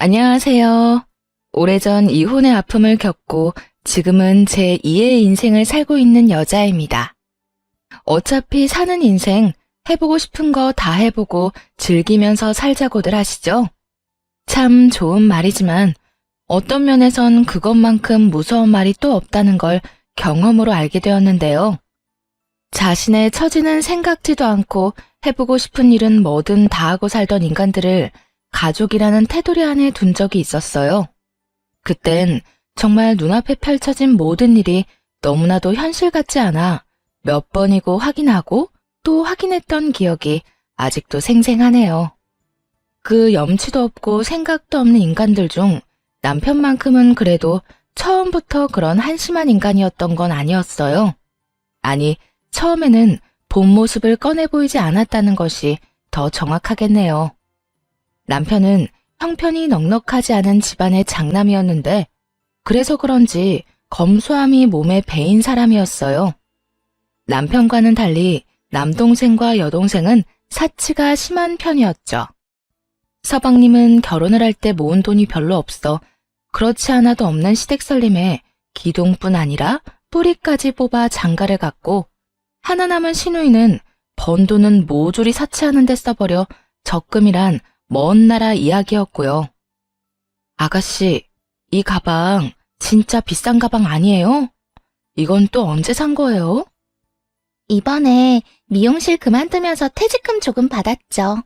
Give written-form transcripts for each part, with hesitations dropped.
안녕하세요. 오래전 이혼의 아픔을 겪고 지금은 제 2의 인생을 살고 있는 여자입니다. 어차피 사는 인생 해보고 싶은 거 다 해보고 즐기면서 살자고들 하시죠? 참 좋은 말이지만 어떤 면에선 그것만큼 무서운 말이 또 없다는 걸 경험으로 알게 되었는데요. 자신의 처지는 생각지도 않고 해보고 싶은 일은 뭐든 다 하고 살던 인간들을 가족이라는 테두리 안에 둔 적이 있었어요. 그땐 정말 눈앞에 펼쳐진 모든 일이 너무나도 현실 같지 않아 몇 번이고 확인하고 또 확인했던 기억이 아직도 생생하네요. 그 염치도 없고 생각도 없는 인간들 중 남편만큼은 그래도 처음부터 그런 한심한 인간이었던 건 아니었어요. 아니, 처음에는 본 모습을 꺼내 보이지 않았다는 것이 더 정확하겠네요. 남편은 형편이 넉넉하지 않은 집안의 장남이었는데 그래서 그런지 검소함이 몸에 배인 사람이었어요. 남편과는 달리 남동생과 여동생은 사치가 심한 편이었죠. 서방님은 결혼을 할 때 모은 돈이 별로 없어 그렇지 않아도 없는 시댁살림에 기둥뿐 아니라 뿌리까지 뽑아 장가를 갔고 하나 남은 시누이는 번 돈은 모조리 사치하는 데 써버려 적금이란 먼 나라 이야기였고요. 아가씨, 이 가방 진짜 비싼 가방 아니에요? 이건 또 언제 산 거예요? 이번에 미용실 그만두면서 퇴직금 조금 받았죠.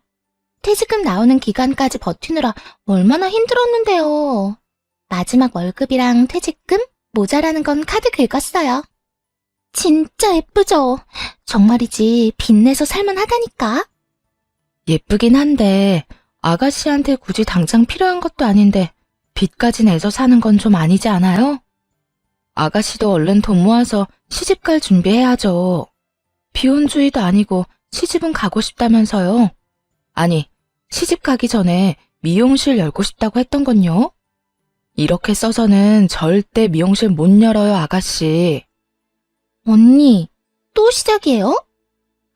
퇴직금 나오는 기간까지 버티느라 얼마나 힘들었는데요. 마지막 월급이랑 퇴직금 모자라는 건 카드 긁었어요. 진짜 예쁘죠? 정말이지 빚내서 살만하다니까. 예쁘긴 한데 아가씨한테 굳이 당장 필요한 것도 아닌데 빚까지 내서 사는 건 좀 아니지 않아요? 아가씨도 얼른 돈 모아서 시집갈 준비해야죠. 비혼주의도 아니고 시집은 가고 싶다면서요. 아니, 시집 가기 전에 미용실 열고 싶다고 했던 건요? 이렇게 써서는 절대 미용실 못 열어요, 아가씨. 언니, 또 시작이에요?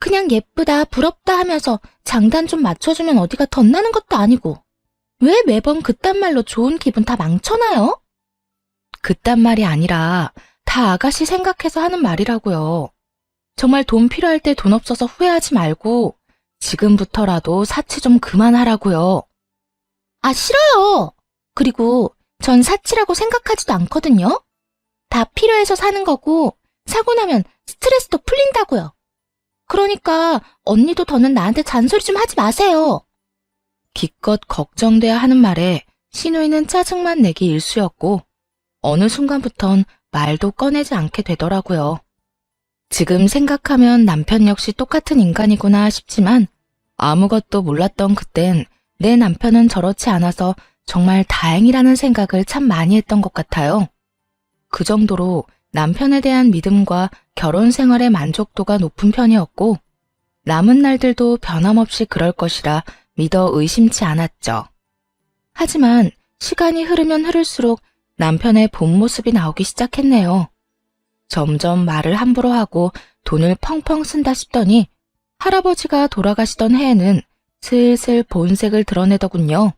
그냥 예쁘다, 부럽다 하면서 장단 좀 맞춰주면 어디가 덧나는 것도 아니고 왜 매번 그딴 말로 좋은 기분 다 망쳐놔요? 그딴 말이 아니라 다 아가씨 생각해서 하는 말이라고요. 정말 돈 필요할 때 돈 없어서 후회하지 말고 지금부터라도 사치 좀 그만하라고요. 아, 싫어요. 그리고 전 사치라고 생각하지도 않거든요. 다 필요해서 사는 거고 사고 나면 스트레스도 풀린다고요. 그러니까 언니도 더는 나한테 잔소리 좀 하지 마세요. 기껏 걱정돼야 하는 말에 시누이는 짜증만 내기 일쑤였고 어느 순간부턴 말도 꺼내지 않게 되더라고요. 지금 생각하면 남편 역시 똑같은 인간이구나 싶지만 아무것도 몰랐던 그땐 내 남편은 저렇지 않아서 정말 다행이라는 생각을 참 많이 했던 것 같아요. 그 정도로 남편에 대한 믿음과 결혼 생활의 만족도가 높은 편이었고 남은 날들도 변함없이 그럴 것이라 믿어 의심치 않았죠. 하지만 시간이 흐르면 흐를수록 남편의 본 모습이 나오기 시작했네요. 점점 말을 함부로 하고 돈을 펑펑 쓴다 싶더니 할아버지가 돌아가시던 해에는 슬슬 본색을 드러내더군요.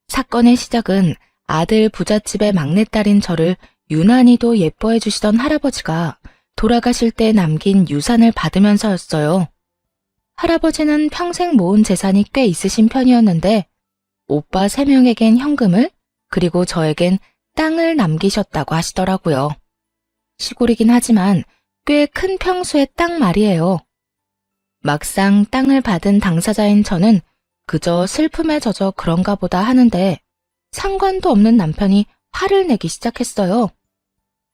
사건의 시작은 아들 부잣집의 막내딸인 저를 유난히도 예뻐해 주시던 할아버지가 돌아가실 때 남긴 유산을 받으면서였어요. 할아버지는 평생 모은 재산이 꽤 있으신 편이었는데 오빠 3명에겐 현금을 그리고 저에겐 땅을 남기셨다고 하시더라고요. 시골이긴 하지만 꽤 큰 평수의 땅 말이에요. 막상 땅을 받은 당사자인 저는 그저 슬픔에 젖어 그런가 보다 하는데 상관도 없는 남편이 화를 내기 시작했어요.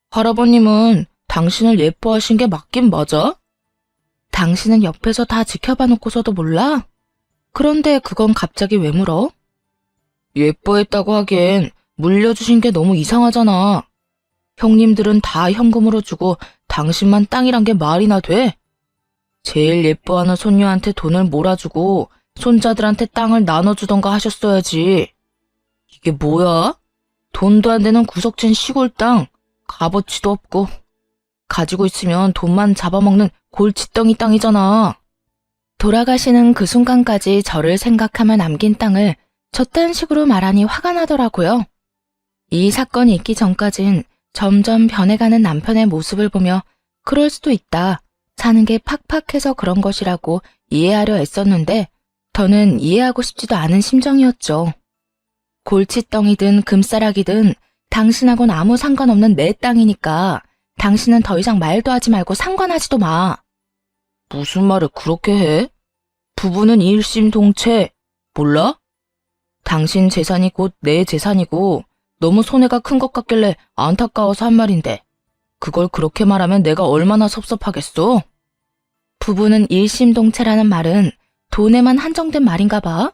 할아버님은 당신을 예뻐하신 게 맞긴 맞아? 당신은 옆에서 다 지켜봐 놓고서도 몰라? 그런데 그건 갑자기 왜 물어? 예뻐했다고 하기엔 물려주신 게 너무 이상하잖아. 형님들은 다 현금으로 주고 당신만 땅이란 게 말이나 돼? 제일 예뻐하는 손녀한테 돈을 몰아주고 손자들한테 땅을 나눠주던가 하셨어야지. 이게 뭐야? 돈도 안 되는 구석진 시골 땅, 값어치도 없고 가지고 있으면 돈만 잡아먹는 골칫덩이 땅이잖아. 돌아가시는 그 순간까지 저를 생각하며 남긴 땅을 저딴 식으로 말하니 화가 나더라고요. 이 사건이 있기 전까진 점점 변해가는 남편의 모습을 보며 그럴 수도 있다. 사는 게 팍팍해서 그런 것이라고 이해하려 애썼는데 더는 이해하고 싶지도 않은 심정이었죠. 골칫덩이든 금싸라기든 당신하고는 아무 상관없는 내 땅이니까 당신은 더 이상 말도 하지 말고 상관하지도 마. 무슨 말을 그렇게 해? 부부는 일심동체. 몰라? 당신 재산이 곧 내 재산이고 너무 손해가 큰 것 같길래 안타까워서 한 말인데 그걸 그렇게 말하면 내가 얼마나 섭섭하겠어? 부부는 일심동체라는 말은 돈에만 한정된 말인가 봐.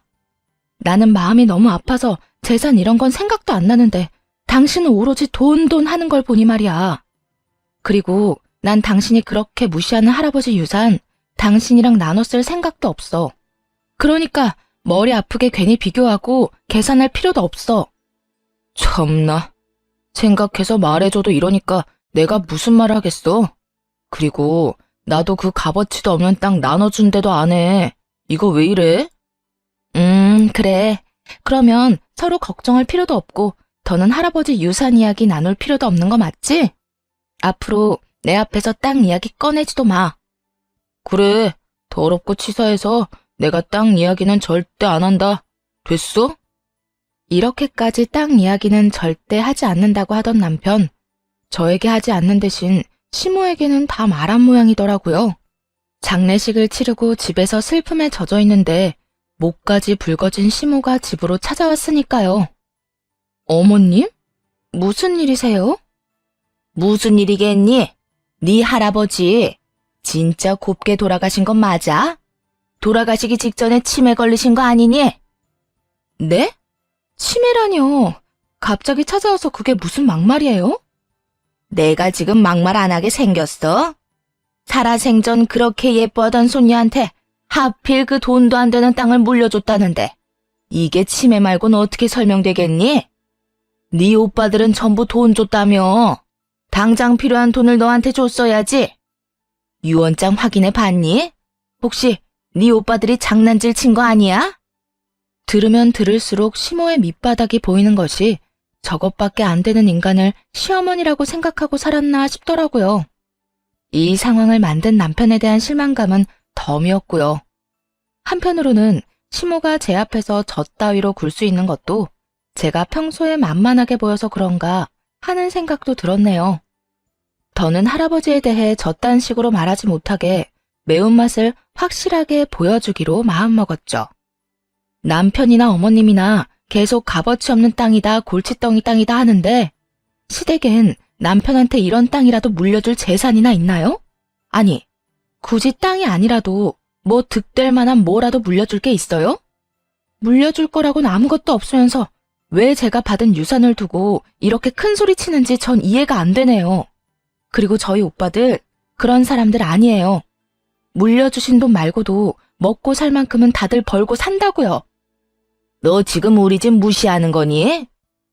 나는 마음이 너무 아파서 재산 이런 건 생각도 안 나는데 당신은 오로지 돈 하는 걸 보니 말이야. 그리고 난 당신이 그렇게 무시하는 할아버지 유산 당신이랑 나눠 쓸 생각도 없어. 그러니까 머리 아프게 괜히 비교하고 계산할 필요도 없어. 참나. 생각해서 말해줘도 이러니까 내가 무슨 말을 하겠어. 그리고 나도 그 값어치도 없는 땅 나눠준대도 안 해. 이거 왜 이래? 그래. 그러면 서로 걱정할 필요도 없고 더는 할아버지 유산 이야기 나눌 필요도 없는 거 맞지? 앞으로 내 앞에서 땅 이야기 꺼내지도 마. 그래. 더럽고 치사해서 내가 땅 이야기는 절대 안 한다. 됐어? 이렇게까지 땅 이야기는 절대 하지 않는다고 하던 남편. 저에게 하지 않는 대신 시모에게는 다 말한 모양이더라고요. 장례식을 치르고 집에서 슬픔에 젖어 있는데 목까지 붉어진 시모가 집으로 찾아왔으니까요. 어머님? 무슨 일이세요? 무슨 일이겠니? 네 할아버지 진짜 곱게 돌아가신 건 맞아? 돌아가시기 직전에 치매 걸리신 거 아니니? 네? 치매라뇨. 갑자기 찾아와서 그게 무슨 막말이에요? 내가 지금 막말 안 하게 생겼어? 살아생전 그렇게 예뻐하던 손녀한테 하필 그 돈도 안 되는 땅을 물려줬다는데 이게 치매 말고는 어떻게 설명되겠니? 네 오빠들은 전부 돈 줬다며. 당장 필요한 돈을 너한테 줬어야지. 유언장 확인해 봤니? 혹시 네 오빠들이 장난질 친 거 아니야? 들으면 들을수록 시모의 밑바닥이 보이는 것이 저것밖에 안 되는 인간을 시어머니라고 생각하고 살았나 싶더라고요. 이 상황을 만든 남편에 대한 실망감은 덤이었고요. 한편으로는 시모가 제 앞에서 젖 따위로 굴 수 있는 것도 제가 평소에 만만하게 보여서 그런가 하는 생각도 들었네요. 더는 할아버지에 대해 저딴 식으로 말하지 못하게 매운맛을 확실하게 보여주기로 마음먹었죠. 남편이나 어머님이나 계속 값어치 없는 땅이다, 골칫덩이 땅이다 하는데 시댁엔 남편한테 이런 땅이라도 물려줄 재산이나 있나요? 아니, 굳이 땅이 아니라도 뭐 득될 만한 뭐라도 물려줄 게 있어요? 물려줄 거라고는 아무것도 없으면서 왜 제가 받은 유산을 두고 이렇게 큰 소리 치는지 전 이해가 안 되네요. 그리고 저희 오빠들 그런 사람들 아니에요. 물려주신 돈 말고도 먹고 살 만큼은 다들 벌고 산다고요. 너 지금 우리 집 무시하는 거니?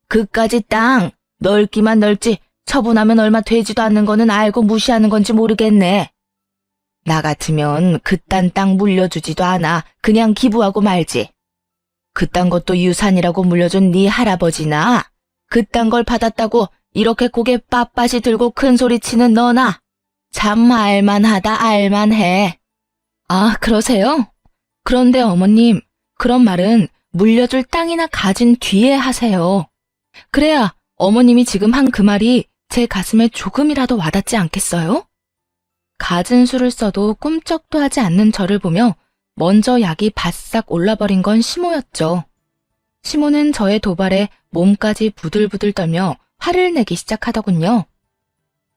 그까지 땅 넓기만 넓지 처분하면 얼마 되지도 않는 거는 알고 무시하는 건지 모르겠네. 나 같으면 그딴 땅 물려주지도 않아. 그냥 기부하고 말지. 그딴 것도 유산이라고 물려준 네 할아버지나 그딴 걸 받았다고 이렇게 고개 빳빳이 들고 큰 소리 치는 너나 참 알만하다 알만해. 아, 그러세요? 그런데 어머님, 그런 말은 물려줄 땅이나 가진 뒤에 하세요. 그래야 어머님이 지금 한 그 말이 제 가슴에 조금이라도 와닿지 않겠어요? 갖은 수를 써도 꿈쩍도 하지 않는 저를 보며 먼저 약이 바싹 올라버린 건 시모였죠. 시모는 저의 도발에 몸까지 부들부들 떨며 화를 내기 시작하더군요.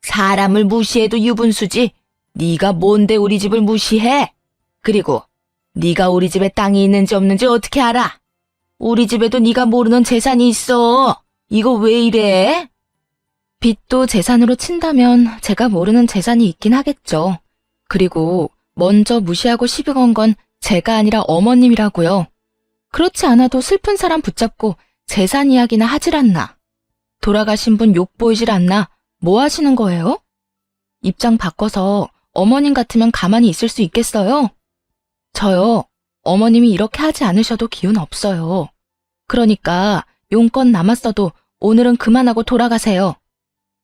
사람을 무시해도 유분수지. 네가 뭔데 우리 집을 무시해? 그리고 네가 우리 집에 땅이 있는지 없는지 어떻게 알아? 우리 집에도 네가 모르는 재산이 있어. 이거 왜 이래? 빚도 재산으로 친다면 제가 모르는 재산이 있긴 하겠죠. 그리고 먼저 무시하고 시비 건 건 제가 아니라 어머님이라고요. 그렇지 않아도 슬픈 사람 붙잡고 재산 이야기나 하질 않나. 돌아가신 분 욕 보이질 않나. 뭐 하시는 거예요? 입장 바꿔서 어머님 같으면 가만히 있을 수 있겠어요? 저요, 어머님이 이렇게 하지 않으셔도 기운 없어요. 그러니까 용건 남았어도 오늘은 그만하고 돌아가세요.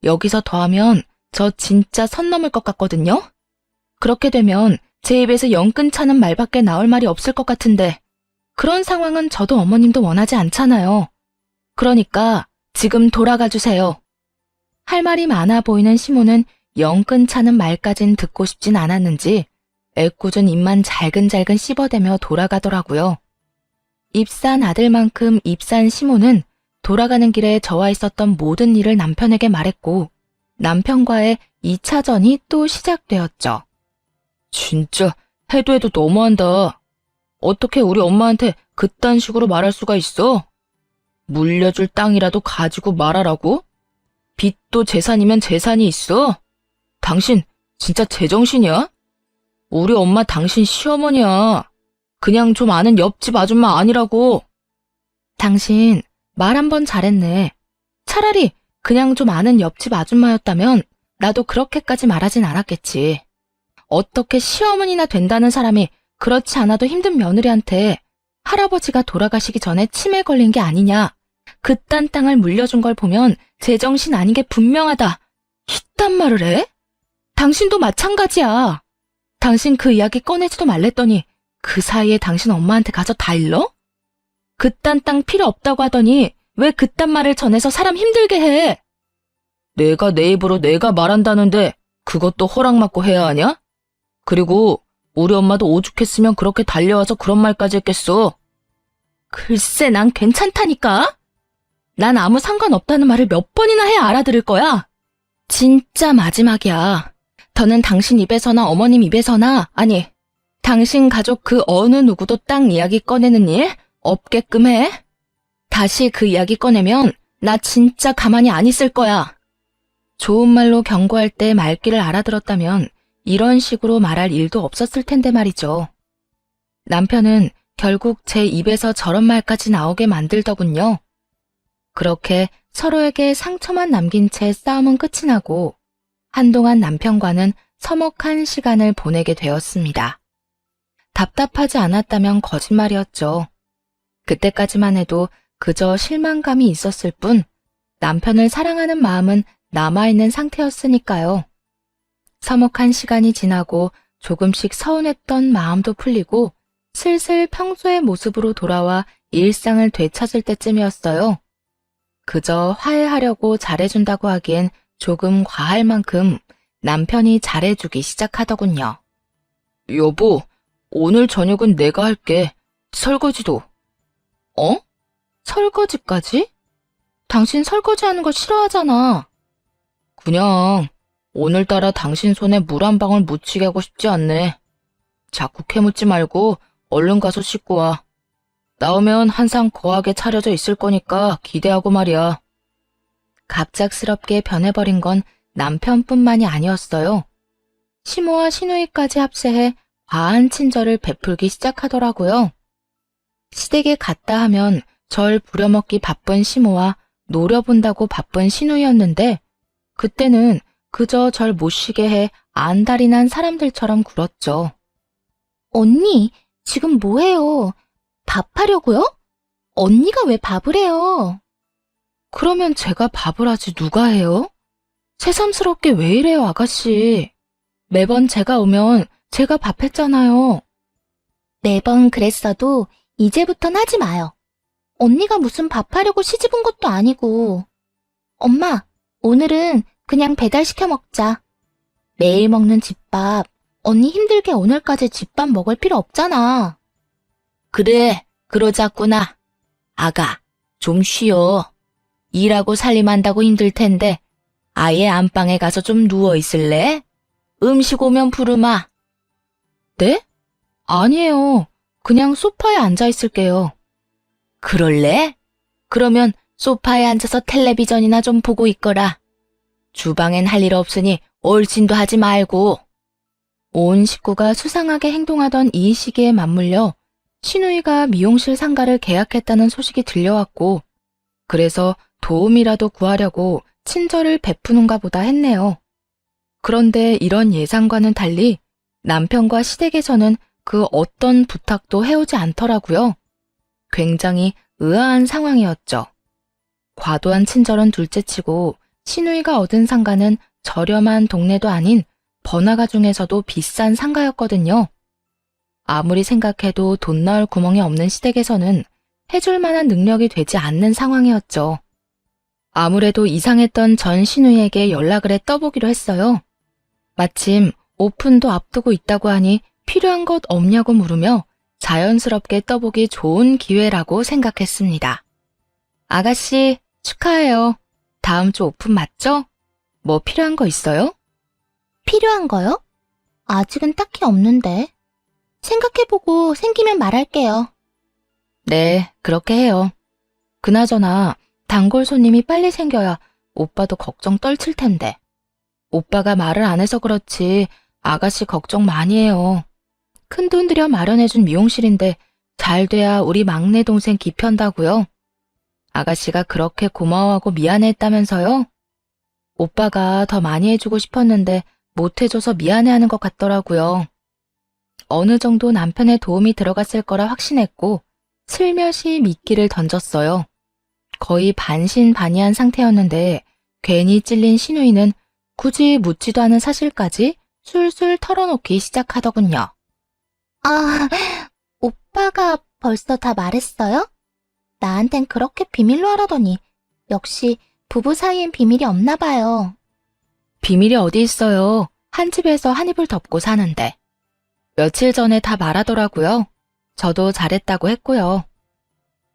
여기서 더 하면 저 진짜 선 넘을 것 같거든요? 그렇게 되면 제 입에서 영끈찮은 말밖에 나올 말이 없을 것 같은데 그런 상황은 저도 어머님도 원하지 않잖아요. 그러니까 지금 돌아가 주세요. 할 말이 많아 보이는 시모는 영끈찮은 말까진 듣고 싶진 않았는지 애꿎은 입만 잘근잘근 씹어대며 돌아가더라고요. 입산 아들만큼 입산 시모는 돌아가는 길에 저와 있었던 모든 일을 남편에게 말했고 남편과의 2차전이 또 시작되었죠. 진짜 해도 해도 너무한다. 어떻게 우리 엄마한테 그딴 식으로 말할 수가 있어? 물려줄 땅이라도 가지고 말하라고? 빚도 재산이면 재산이 있어? 당신 진짜 제정신이야? 우리 엄마 당신 시어머니야. 그냥 좀 아는 옆집 아줌마 아니라고. 당신 말 한 번 잘했네. 차라리 그냥 좀 아는 옆집 아줌마였다면 나도 그렇게까지 말하진 않았겠지. 어떻게 시어머니나 된다는 사람이 그렇지 않아도 힘든 며느리한테 할아버지가 돌아가시기 전에 치매 걸린 게 아니냐. 그딴 땅을 물려준 걸 보면 제정신 아닌 게 분명하다. 이딴 말을 해? 당신도 마찬가지야. 당신 그 이야기 꺼내지도 말랬더니 그 사이에 당신 엄마한테 가서 다 일러? 그딴 땅 필요 없다고 하더니 왜 그딴 말을 전해서 사람 힘들게 해? 내가 내 입으로 내가 말한다는데 그것도 허락받고 해야 하냐? 그리고 우리 엄마도 오죽했으면 그렇게 달려와서 그런 말까지 했겠어. 글쎄 난 괜찮다니까? 난 아무 상관없다는 말을 몇 번이나 해야 알아들을 거야. 진짜 마지막이야. 더는 당신 입에서나 어머님 입에서나 아니 당신 가족 그 어느 누구도 땅 이야기 꺼내는 일 없게끔 해. 다시 그 이야기 꺼내면 나 진짜 가만히 안 있을 거야. 좋은 말로 경고할 때 말귀를 알아들었다면 이런 식으로 말할 일도 없었을 텐데 말이죠. 남편은 결국 제 입에서 저런 말까지 나오게 만들더군요. 그렇게 서로에게 상처만 남긴 채 싸움은 끝이 나고 한동안 남편과는 서먹한 시간을 보내게 되었습니다. 답답하지 않았다면 거짓말이었죠. 그때까지만 해도 그저 실망감이 있었을 뿐 남편을 사랑하는 마음은 남아있는 상태였으니까요. 서먹한 시간이 지나고 조금씩 서운했던 마음도 풀리고 슬슬 평소의 모습으로 돌아와 일상을 되찾을 때쯤이었어요. 그저 화해하려고 잘해준다고 하기엔 조금 과할 만큼 남편이 잘해주기 시작하더군요. 여보, 오늘 저녁은 내가 할게. 설거지도. 어? 설거지까지? 당신 설거지하는 거 싫어하잖아. 그냥 오늘따라 당신 손에 물 한 방울 묻히게 하고 싶지 않네. 자꾸 캐묻지 말고 얼른 가서 씻고 와. 나오면 한상 거하게 차려져 있을 거니까 기대하고 말이야. 갑작스럽게 변해버린 건 남편뿐만이 아니었어요. 시모와 시누이까지 합세해 과한 친절을 베풀기 시작하더라고요. 시댁에 갔다 하면 절 부려먹기 바쁜 시모와 노려본다고 바쁜 시누이였는데 그때는 그저 절 못 쉬게 해 안달이 난 사람들처럼 굴었죠. 언니, 지금 뭐해요? 밥하려고요? 언니가 왜 밥을 해요? 그러면 제가 밥을 하지 누가 해요? 새삼스럽게 왜 이래요, 아가씨. 매번 제가 오면 제가 밥했잖아요. 매번 그랬어도 이제부턴 하지 마요. 언니가 무슨 밥하려고 시집 온 것도 아니고. 엄마, 오늘은 그냥 배달시켜 먹자. 매일 먹는 집밥, 언니 힘들게 오늘까지 집밥 먹을 필요 없잖아. 그래, 그러자꾸나. 아가, 좀 쉬어. 일하고 살림한다고 힘들 텐데 아예 안방에 가서 좀 누워 있을래? 음식 오면 부르마. 네? 아니에요. 그냥 소파에 앉아 있을게요. 그럴래? 그러면 소파에 앉아서 텔레비전이나 좀 보고 있거라. 주방엔 할 일 없으니 얼씬도 하지 말고. 온 식구가 수상하게 행동하던 이 시기에 맞물려 시누이가 미용실 상가를 계약했다는 소식이 들려왔고 그래서 도움이라도 구하려고 친절을 베푸는가 보다 했네요. 그런데 이런 예상과는 달리 남편과 시댁에서는 그 어떤 부탁도 해오지 않더라고요. 굉장히 의아한 상황이었죠. 과도한 친절은 둘째치고 시누이가 얻은 상가는 저렴한 동네도 아닌 번화가 중에서도 비싼 상가였거든요. 아무리 생각해도 돈 나올 구멍이 없는 시댁에서는 해줄 만한 능력이 되지 않는 상황이었죠. 아무래도 이상했던 전 시누이에게 연락을 해 떠보기로 했어요. 마침 오픈도 앞두고 있다고 하니 필요한 것 없냐고 물으며 자연스럽게 떠보기 좋은 기회라고 생각했습니다. 아가씨, 축하해요. 다음 주 오픈 맞죠? 뭐 필요한 거 있어요? 필요한 거요? 아직은 딱히 없는데. 생각해보고 생기면 말할게요. 네, 그렇게 해요. 그나저나 단골 손님이 빨리 생겨야 오빠도 걱정 떨칠 텐데. 오빠가 말을 안 해서 그렇지 아가씨 걱정 많이 해요. 큰돈 들여 마련해준 미용실인데 잘 돼야 우리 막내 동생 기편다고요. 아가씨가 그렇게 고마워하고 미안해했다면서요? 오빠가 더 많이 해주고 싶었는데 못해줘서 미안해하는 것 같더라고요. 어느 정도 남편의 도움이 들어갔을 거라 확신했고 슬며시 미끼를 던졌어요. 거의 반신반의한 상태였는데 괜히 찔린 시누이는 굳이 묻지도 않은 사실까지 술술 털어놓기 시작하더군요. 아, 오빠가 벌써 다 말했어요? 나한텐 그렇게 비밀로 하라더니 역시 부부 사이엔 비밀이 없나 봐요. 비밀이 어디 있어요. 한 집에서 한 입을 덮고 사는데. 며칠 전에 다 말하더라고요. 저도 잘했다고 했고요.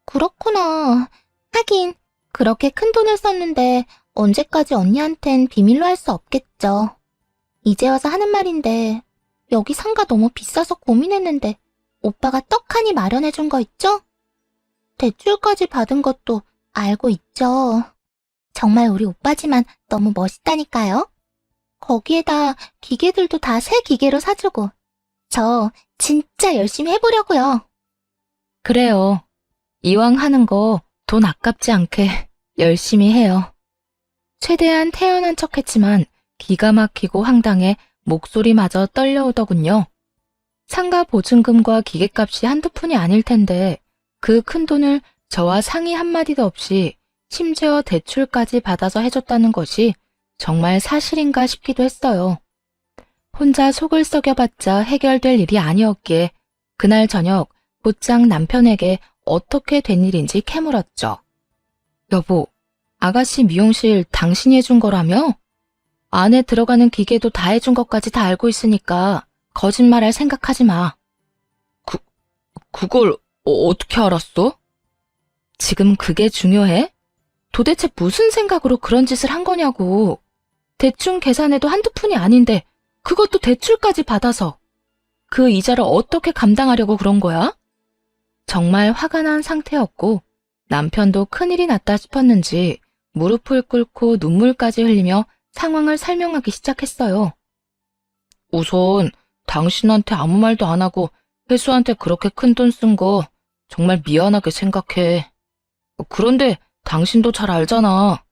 그렇구나. 하긴 그렇게 큰 돈을 썼는데 언제까지 언니한텐 비밀로 할 수 없겠죠. 이제 와서 하는 말인데 여기 상가 너무 비싸서 고민했는데 오빠가 떡하니 마련해준 거 있죠? 대출까지 받은 것도 알고 있죠. 정말 우리 오빠지만 너무 멋있다니까요. 거기에다 기계들도 다 새 기계로 사주고 저 진짜 열심히 해보려고요. 그래요. 이왕 하는 거 돈 아깝지 않게 열심히 해요. 최대한 태연한 척했지만 기가 막히고 황당해 목소리마저 떨려오더군요. 상가 보증금과 기계값이 한두 푼이 아닐 텐데 그 큰 돈을 저와 상의 한마디도 없이 심지어 대출까지 받아서 해줬다는 것이 정말 사실인가 싶기도 했어요. 혼자 속을 썩여봤자 해결될 일이 아니었기에 그날 저녁 곧장 남편에게 어떻게 된 일인지 캐물었죠. 여보, 아가씨 미용실 당신이 해준 거라며? 안에 들어가는 기계도 다 해준 것까지 다 알고 있으니까 거짓말할 생각하지 마. 그걸 어떻게 알았어? 지금 그게 중요해? 도대체 무슨 생각으로 그런 짓을 한 거냐고. 대충 계산해도 한두 푼이 아닌데 그것도 대출까지 받아서. 그 이자를 어떻게 감당하려고 그런 거야? 정말 화가 난 상태였고 남편도 큰일이 났다 싶었는지 무릎을 꿇고 눈물까지 흘리며 상황을 설명하기 시작했어요. 우선 당신한테 아무 말도 안 하고 혜수한테 그렇게 큰 돈 쓴 거 정말 미안하게 생각해. 그런데 당신도 잘 알잖아.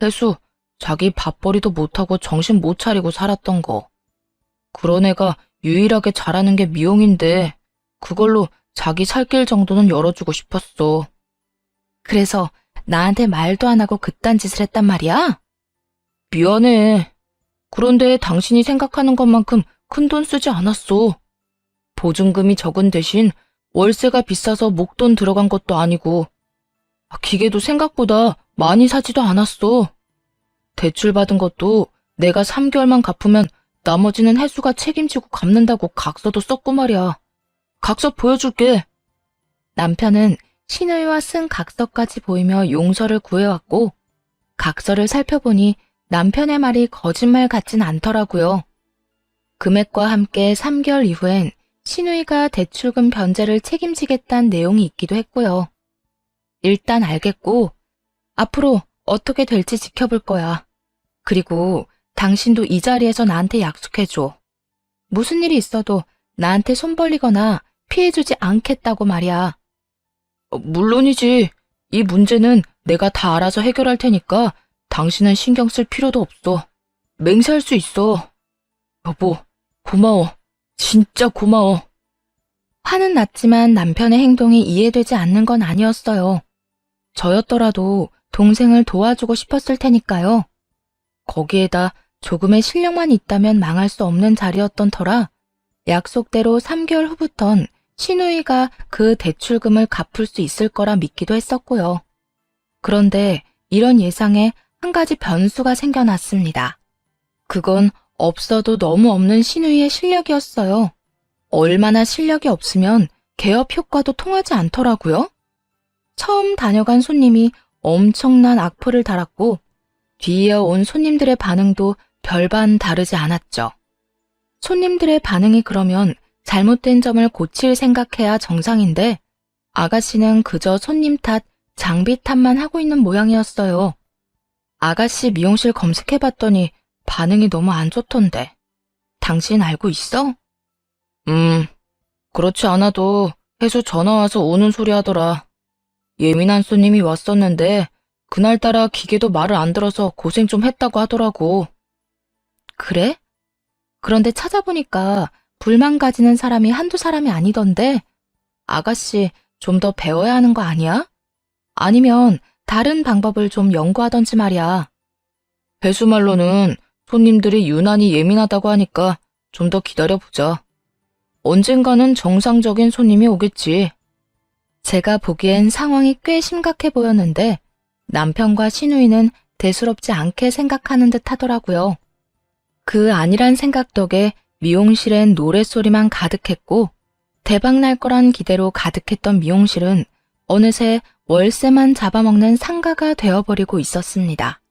혜수, 자기 밥벌이도 못하고 정신 못 차리고 살았던 거. 그런 애가 유일하게 잘하는 게 미용인데 그걸로 자기 살 길 정도는 열어주고 싶었어. 그래서 나한테 말도 안 하고 그딴 짓을 했단 말이야? 미안해. 그런데 당신이 생각하는 것만큼 큰 돈 쓰지 않았어. 보증금이 적은 대신 월세가 비싸서 목돈 들어간 것도 아니고 기계도 생각보다 많이 사지도 않았어. 대출 받은 것도 내가 3개월만 갚으면 나머지는 혜수가 책임지고 갚는다고 각서도 썼고 말이야. 각서 보여줄게. 남편은 시누이와 쓴 각서까지 보이며 용서를 구해왔고 각서를 살펴보니 남편의 말이 거짓말 같진 않더라고요. 금액과 함께 3개월 이후엔 시누이가 대출금 변제를 책임지겠다는 내용이 있기도 했고요. 일단 알겠고 앞으로 어떻게 될지 지켜볼 거야. 그리고 당신도 이 자리에서 나한테 약속해줘. 무슨 일이 있어도 나한테 손 벌리거나 피해주지 않겠다고 말이야. 물론이지. 이 문제는 내가 다 알아서 해결할 테니까 당신은 신경 쓸 필요도 없어. 맹세할 수 있어. 여보, 고마워. 진짜 고마워. 화는 났지만 남편의 행동이 이해되지 않는 건 아니었어요. 저였더라도 동생을 도와주고 싶었을 테니까요. 거기에다 조금의 실력만 있다면 망할 수 없는 자리였던 터라 약속대로 3개월 후부턴 신우이가 그 대출금을 갚을 수 있을 거라 믿기도 했었고요. 그런데 이런 예상에 한 가지 변수가 생겨났습니다. 그건 없어도 너무 없는 신우이의 실력이었어요. 얼마나 실력이 없으면 개업 효과도 통하지 않더라고요. 처음 다녀간 손님이 엄청난 악플을 달았고 뒤이어 온 손님들의 반응도 별반 다르지 않았죠. 손님들의 반응이 그러면 잘못된 점을 고칠 생각해야 정상인데 아가씨는 그저 손님 탓, 장비 탓만 하고 있는 모양이었어요. 아가씨 미용실 검색해봤더니 반응이 너무 안 좋던데. 당신 알고 있어? 그렇지 않아도 혜수 전화와서 우는 소리 하더라. 예민한 손님이 왔었는데 그날따라 기계도 말을 안 들어서 고생 좀 했다고 하더라고. 그래? 그런데 찾아보니까 불만 가지는 사람이 한두 사람이 아니던데 아가씨 좀 더 배워야 하는 거 아니야? 아니면 다른 방법을 좀 연구하던지 말이야. 혜수 말로는 손님들이 유난히 예민하다고 하니까 좀 더 기다려보자. 언젠가는 정상적인 손님이 오겠지. 제가 보기엔 상황이 꽤 심각해 보였는데 남편과 신우이는 대수롭지 않게 생각하는 듯 하더라고요. 그 안일한 생각 덕에 미용실엔 노랫소리만 가득했고 대박날 거란 기대로 가득했던 미용실은 어느새 월세만 잡아먹는 상가가 되어버리고 있었습니다.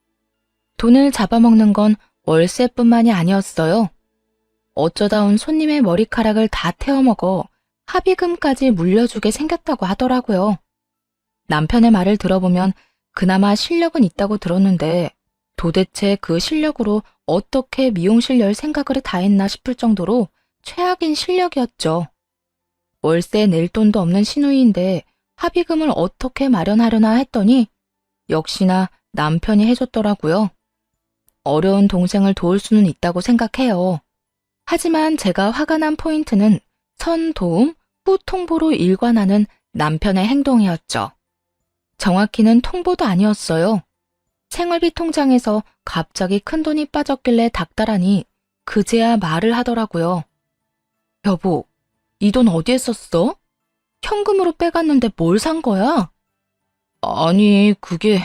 돈을 잡아먹는 건 월세뿐만이 아니었어요. 어쩌다 온 손님의 머리카락을 다 태워먹어 합의금까지 물려주게 생겼다고 하더라고요. 남편의 말을 들어보면 그나마 실력은 있다고 들었는데 도대체 그 실력으로 어떻게 미용실 열 생각을 다 했나 싶을 정도로 최악인 실력이었죠. 월세 낼 돈도 없는 시누이인데 합의금을 어떻게 마련하려나 했더니 역시나 남편이 해줬더라고요. 어려운 동생을 도울 수는 있다고 생각해요. 하지만 제가 화가 난 포인트는 선 도움, 후 통보로 일관하는 남편의 행동이었죠. 정확히는 통보도 아니었어요. 생활비 통장에서 갑자기 큰돈이 빠졌길래 닥달하니 그제야 말을 하더라고요. 여보, 이 돈 어디에 썼어? 현금으로 빼갔는데 뭘 산 거야? 아니, 그게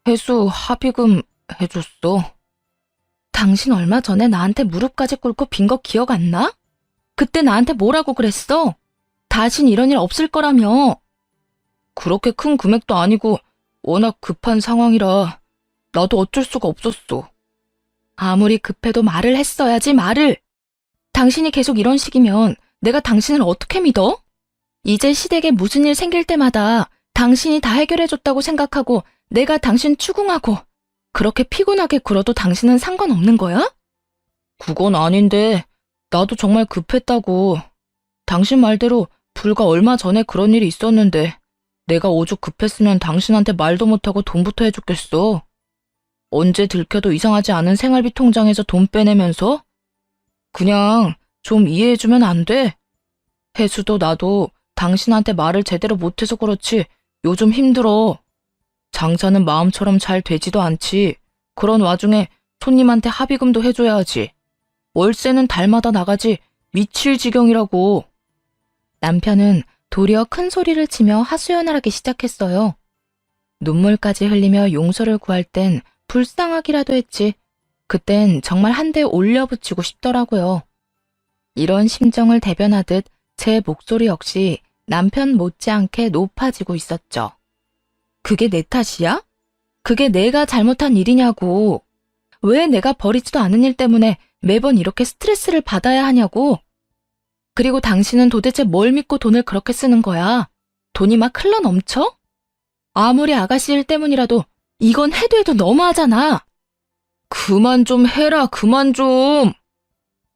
혜수 합의금 해줬어. 당신 얼마 전에 나한테 무릎까지 꿇고 빈 거 기억 안 나? 그때 나한테 뭐라고 그랬어? 다신 이런 일 없을 거라며. 그렇게 큰 금액도 아니고 워낙 급한 상황이라 나도 어쩔 수가 없었어. 아무리 급해도 말을 했어야지, 말을. 당신이 계속 이런 식이면 내가 당신을 어떻게 믿어? 이제 시댁에 무슨 일 생길 때마다 당신이 다 해결해줬다고 생각하고 내가 당신 추궁하고 그렇게 피곤하게 굴어도 당신은 상관없는 거야? 그건 아닌데 나도 정말 급했다고. 당신 말대로 불과 얼마 전에 그런 일이 있었는데 내가 오죽 급했으면 당신한테 말도 못하고 돈부터 해줬겠어. 언제 들켜도 이상하지 않은 생활비 통장에서 돈 빼내면서? 그냥 좀 이해해주면 안 돼? 혜수도 나도 당신한테 말을 제대로 못해서 그렇지 요즘 힘들어. 장사는 마음처럼 잘 되지도 않지. 그런 와중에 손님한테 합의금도 해줘야 하지. 월세는 달마다 나가지 미칠 지경이라고. 남편은 도리어 큰 소리를 치며 하소연을 하기 시작했어요. 눈물까지 흘리며 용서를 구할 땐 불쌍하기라도 했지. 그땐 정말 한 대 올려붙이고 싶더라고요. 이런 심정을 대변하듯 제 목소리 역시 남편 못지않게 높아지고 있었죠. 그게 내 탓이야? 그게 내가 잘못한 일이냐고. 왜 내가 버리지도 않은 일 때문에 매번 이렇게 스트레스를 받아야 하냐고. 그리고 당신은 도대체 뭘 믿고 돈을 그렇게 쓰는 거야? 돈이 막 흘러 넘쳐? 아무리 아가씨 일 때문이라도 이건 해도 해도 너무하잖아. 그만 좀 해라, 그만 좀.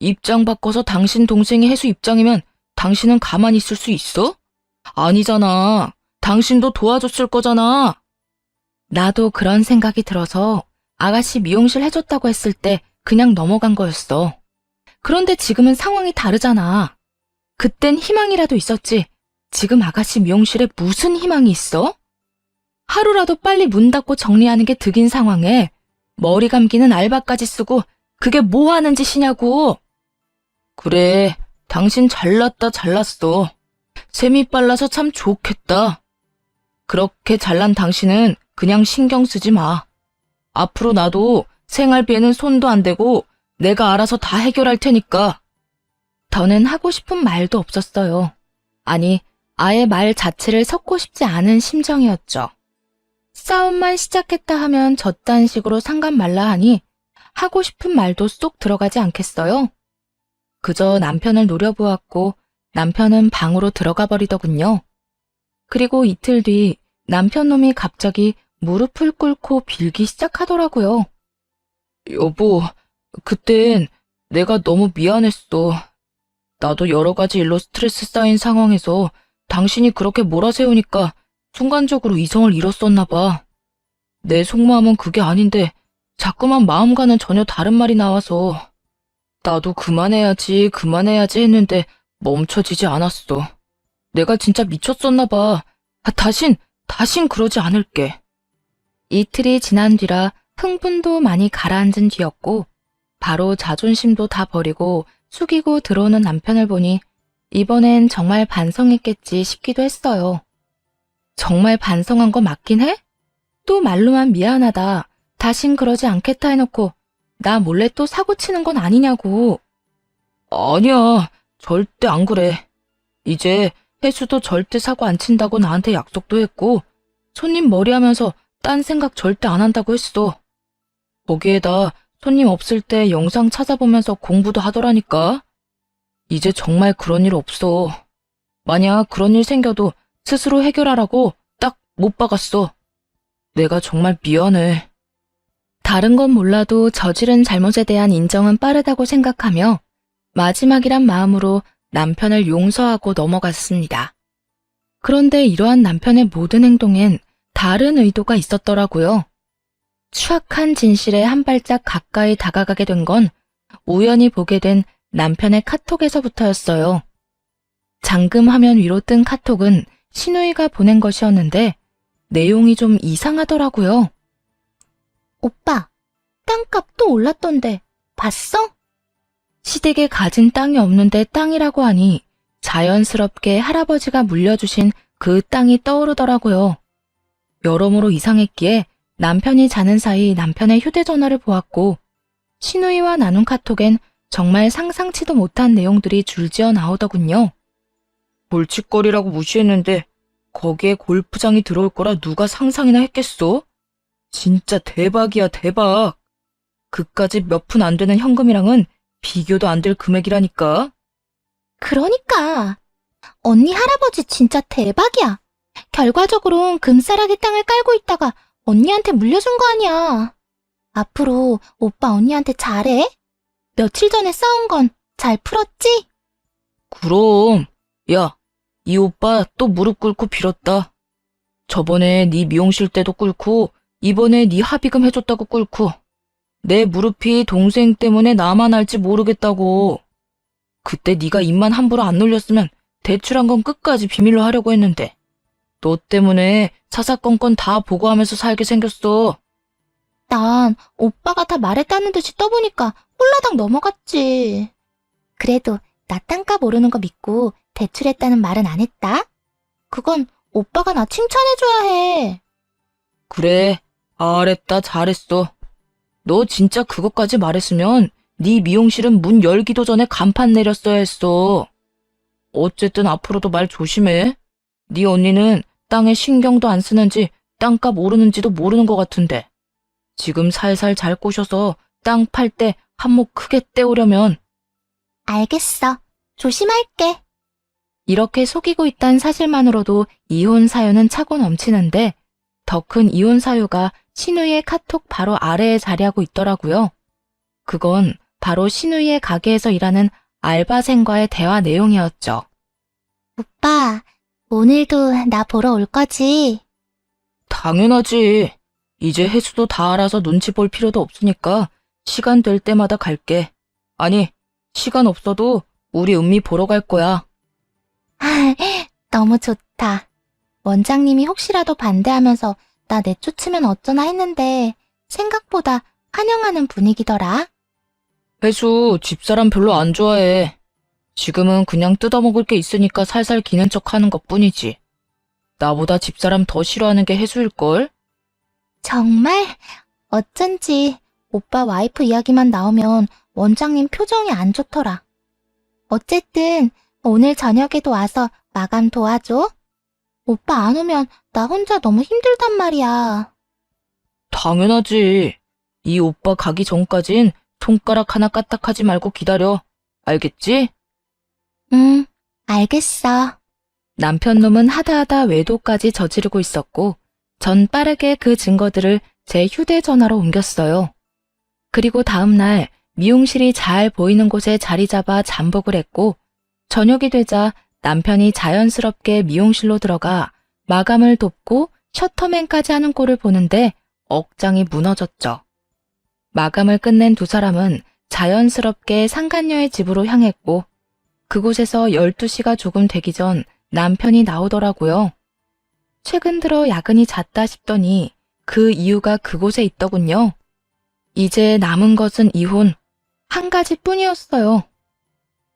입장 바꿔서 당신 동생이 혜수 입장이면 당신은 가만히 있을 수 있어? 아니잖아. 당신도 도와줬을 거잖아. 나도 그런 생각이 들어서 아가씨 미용실 해줬다고 했을 때 그냥 넘어간 거였어. 그런데 지금은 상황이 다르잖아. 그땐 희망이라도 있었지. 지금 아가씨 미용실에 무슨 희망이 있어? 하루라도 빨리 문 닫고 정리하는 게 득인 상황에 머리 감기는 알바까지 쓰고 그게 뭐 하는 짓이냐고. 그래, 당신 잘났다 잘났어. 셈이 빨라서 참 좋겠다. 그렇게 잘난 당신은 그냥 신경 쓰지 마. 앞으로 나도 생활비에는 손도 안 대고 내가 알아서 다 해결할 테니까. 더는 하고 싶은 말도 없었어요. 아니, 아예 말 자체를 섞고 싶지 않은 심정이었죠. 싸움만 시작했다 하면 저딴 식으로 상관 말라 하니 하고 싶은 말도 쏙 들어가지 않겠어요? 그저 남편을 노려보았고 남편은 방으로 들어가 버리더군요. 그리고 이틀 뒤 남편 놈이 갑자기 무릎을 꿇고 빌기 시작하더라고요. 여보, 그땐 내가 너무 미안했어. 나도 여러 가지 일로 스트레스 쌓인 상황에서 당신이 그렇게 몰아세우니까 순간적으로 이성을 잃었었나 봐. 내 속마음은 그게 아닌데 자꾸만 마음과는 전혀 다른 말이 나와서 나도 그만해야지 했는데 멈춰지지 않았어. 내가 진짜 미쳤었나 봐. 다신 그러지 않을게. 이틀이 지난 뒤라 흥분도 많이 가라앉은 뒤였고 바로 자존심도 다 버리고 숙이고 들어오는 남편을 보니 이번엔 정말 반성했겠지 싶기도 했어요. 정말 반성한 거 맞긴 해? 또 말로만 미안하다, 다신 그러지 않겠다 해놓고 나 몰래 또 사고 치는 건 아니냐고. 아니야, 절대 안 그래. 이제 혜수도 절대 사고 안 친다고 나한테 약속도 했고 손님 머리하면서 딴 생각 절대 안 한다고 했어. 거기에다 손님 없을 때 영상 찾아보면서 공부도 하더라니까. 이제 정말 그런 일 없어. 만약 그런 일 생겨도 스스로 해결하라고 딱 못 박았어. 내가 정말 미안해. 다른 건 몰라도 저지른 잘못에 대한 인정은 빠르다고 생각하며 마지막이란 마음으로 남편을 용서하고 넘어갔습니다. 그런데 이러한 남편의 모든 행동엔 다른 의도가 있었더라고요. 추악한 진실에 한 발짝 가까이 다가가게 된 건 우연히 보게 된 남편의 카톡에서부터였어요. 잠금 화면 위로 뜬 카톡은 신우이가 보낸 것이었는데 내용이 좀 이상하더라고요. 오빠, 땅값 또 올랐던데 봤어? 시댁에 가진 땅이 없는데 땅이라고 하니 자연스럽게 할아버지가 물려주신 그 땅이 떠오르더라고요. 여러모로 이상했기에 남편이 자는 사이 남편의 휴대전화를 보았고 신우이와 나눈 카톡엔 정말 상상치도 못한 내용들이 줄지어 나오더군요. 골칫거리라고 무시했는데 거기에 골프장이 들어올 거라 누가 상상이나 했겠어? 진짜 대박이야, 대박. 그까짓 몇 푼 안 되는 현금이랑은 비교도 안 될 금액이라니까. 그러니까 언니 할아버지 진짜 대박이야. 결과적으론 금싸라기 땅을 깔고 있다가 언니한테 물려준 거 아니야. 앞으로 오빠 언니한테 잘해? 며칠 전에 싸운 건 잘 풀었지? 그럼. 야, 이 오빠 또 무릎 꿇고 빌었다. 저번에 네 미용실 때도 꿇고 이번에 네 합의금 해줬다고 꿇고 내 무릎이 동생 때문에 나만 알지 모르겠다고. 그때 네가 입만 함부로 안 놀렸으면 대출한 건 끝까지 비밀로 하려고 했는데 너 때문에 사사건건 다 보고하면서 살게 생겼어. 난 오빠가 다 말했다는 듯이 떠보니까 홀라당 넘어갔지. 그래도 나 땅값 오르는 거 믿고 대출했다는 말은 안 했다. 그건 오빠가 나 칭찬해줘야 해. 그래, 알았다, 잘했어. 너 진짜 그것까지 말했으면 네 미용실은 문 열기도 전에 간판 내렸어야 했어. 어쨌든 앞으로도 말 조심해. 네 언니는 땅에 신경도 안 쓰는지 땅값 오르는지도 모르는 것 같은데 지금 살살 잘 꼬셔서 땅 팔 때 한몫 크게 떼오려면. 알겠어. 조심할게. 이렇게 속이고 있다는 사실만으로도 이혼 사유는 차고 넘치는데 더 큰 이혼 사유가 신우이의 카톡 바로 아래에 자리하고 있더라고요. 그건 바로 신우이의 가게에서 일하는 알바생과의 대화 내용이었죠. 오빠, 오늘도 나 보러 올 거지? 당연하지. 이제 혜수도 다 알아서 눈치 볼 필요도 없으니까 시간 될 때마다 갈게. 아니, 시간 없어도 우리 은미 보러 갈 거야. 너무 좋다. 원장님이 혹시라도 반대하면서 나 내쫓으면 어쩌나 했는데 생각보다 환영하는 분위기더라. 회수 집사람 별로 안 좋아해. 지금은 그냥 뜯어먹을 게 있으니까 살살 기는 척 하는 것뿐이지. 나보다 집사람 더 싫어하는 게 해수일걸? 정말? 어쩐지 오빠 와이프 이야기만 나오면 원장님 표정이 안 좋더라. 어쨌든 오늘 저녁에도 와서 마감 도와줘. 오빠 안 오면 나 혼자 너무 힘들단 말이야. 당연하지. 이 오빠 가기 전까진 손가락 하나 까딱하지 말고 기다려. 알겠지? 응, 알겠어. 남편 놈은 하다하다 외도까지 저지르고 있었고, 전 빠르게 그 증거들을 제 휴대전화로 옮겼어요. 그리고 다음날 미용실이 잘 보이는 곳에 자리 잡아 잠복을 했고, 저녁이 되자 남편이 자연스럽게 미용실로 들어가 마감을 돕고 셔터맨까지 하는 꼴을 보는데 억장이 무너졌죠. 마감을 끝낸 두 사람은 자연스럽게 상간녀의 집으로 향했고, 그곳에서 12시가 조금 되기 전 남편이 나오더라고요. 최근 들어 야근이 잦다 싶더니 그 이유가 그곳에 있더군요. 이제 남은 것은 이혼, 한 가지뿐이었어요.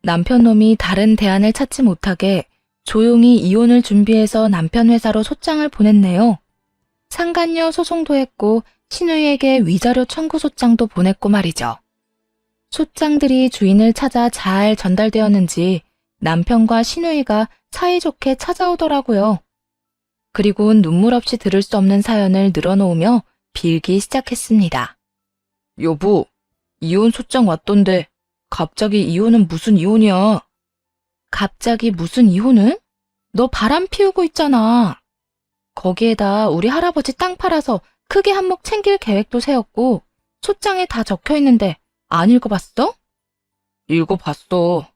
남편 놈이 다른 대안을 찾지 못하게 조용히 이혼을 준비해서 남편 회사로 소장을 보냈네요. 상간녀 소송도 했고 신우이에게 위자료 청구 소장도 보냈고 말이죠. 소장들이 주인을 찾아 잘 전달되었는지 남편과 신우이가 사이좋게 찾아오더라고요. 그리고 눈물 없이 들을 수 없는 사연을 늘어놓으며 빌기 시작했습니다. 여보, 이혼 소장 왔던데 갑자기 이혼은 무슨 이혼이야? 갑자기 무슨 이혼은? 너 바람 피우고 있잖아. 거기에다 우리 할아버지 땅 팔아서 크게 한몫 챙길 계획도 세웠고 소장에 다 적혀 있는데 안 읽어봤어? 읽어봤어.